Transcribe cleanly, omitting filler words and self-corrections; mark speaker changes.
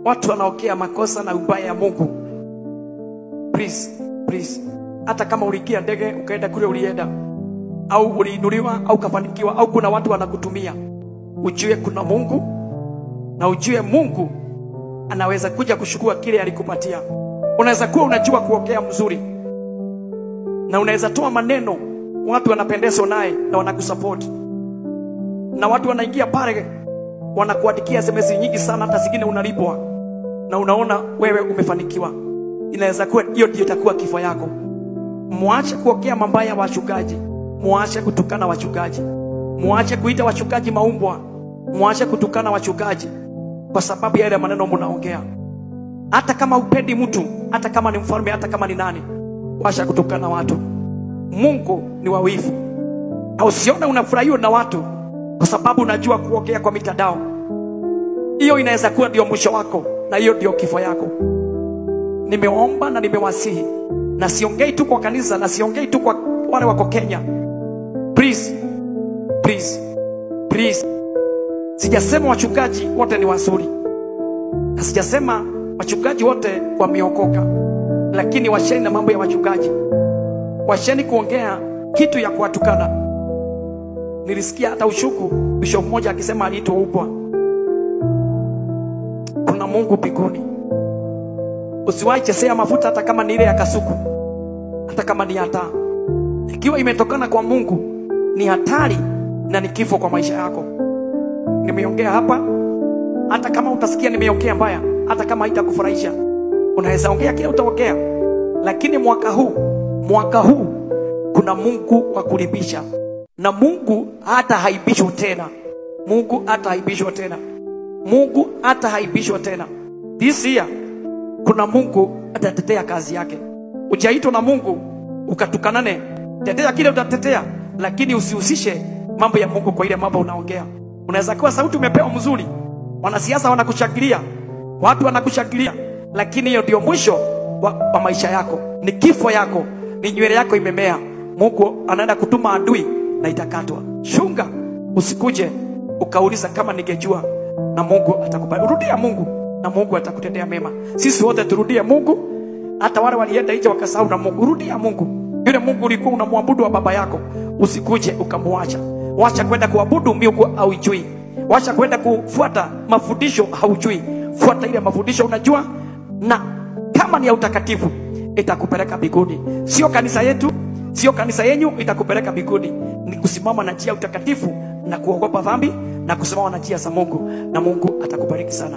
Speaker 1: watu wanaokea makosa na ubaya ya Mungu. Please, hata kama uliingia ndege ukaenda kule ulienda, au uliinuliwa au kafanikiwa, au kuna watu wanakutumia, ujue kuna Mungu, na ujue Mungu anaweza kuja kushukua kile alikupatia. Unaweza kuwa unajua kuongea mzuri, na unaweza toa maneno watu wanapendezwa naye na wanakusupport, na watu wanaingia pale wanakuandikia SMS nyingi sana, hata zingine unalipwa, na unaona wewe umefanikiwa. Inaweza kuwa hiyo ndio itakuwa kifo yako. Muache kuongea mabaya wachungaji, muache kutukana wachungaji, muache kuita wachungaji maumbwa, muache kutukana wachungaji kwa sababu ya ile maneno mnaongea. Hata kama upendi mtu, hata kama ni mfalme, hata kama ni nani, wacha kutukana watu. Mungu ni wawifu. Au usione unafurahiwa na watu kwa sababu unajua kuongea kwa mitandao. Hiyo inaweza kuwa ndio mwisho wako, na hiyo ndio kifo yako. Nimeomba na nimewasihi, na siongei tu kwa kanisa, na siongei tu kwa wale wako Kenya. Please. Sijasema wachungaji wote ni wazuri, na sijasema wachungaji wote wameokoka, lakini washeni na mambo ya wachungaji. Washeni kuongea kitu ya kuwatukana. Nilisikia hata ushuku bishop mmoja akisema aliitwa upwa. Kuna Mungu mbinguni. Usiwahi chezea mafuta, hata kama ni ile ya kasuku, hata kama ni hata. Ikiwa imetokana kwa Mungu, ni hatari na ni kifo kwa maisha yako. Nimeongea hapa, hata kama utasikia nimeongea mbaya, hata kama haitakufurahisha, unaweza ongea kile utaongea, lakini mwaka huu kuna Mungu wa kulibisha, na Mungu hata haibishwa tena. Mungu hata haibishwa tena. This year kuna Mungu atatetea kazi yake. Ujaitwa na Mungu ukatukanane, tetea kile utatetea, lakini usihusishe mambo ya Mungu kwa ile mambo unaongea. Unaweza kuwa sauti umepewa mzuri, wanasiasa wanakushangilia, watu wanakushangilia, lakini hiyo ndio mwisho wa maisha yako. Ni kifo yako, ni nywele yako imemea. Mungu anaenda kutuma adui na itakatwa. Shunga, usikuje ukauliza kama ningejua, na Mungu atakubali. Rudia Mungu na Mungu atakutendea mema. Sisi wote turudie Mungu, hata wale walienda nje wakasahau na Mungu. Rudia Mungu. Yule Mungu ulikuwa unamwabudu wa baba yako, usikuje ukamwacha. Wacha kwenda kuabudu miungu haujui. Wacha kwenda kufuata mafundisho haujui. Fuata ile mafundisho unajua, na kama ni ya utakatifu itakupeleka mbinguni. Sio kanisa yetu, sio kanisa yenu itakupeleka mbinguni. Ni kusimama na njia utakatifu, na kuogopa dhambi, na kusimama na njia za Mungu, na Mungu atakubariki sana.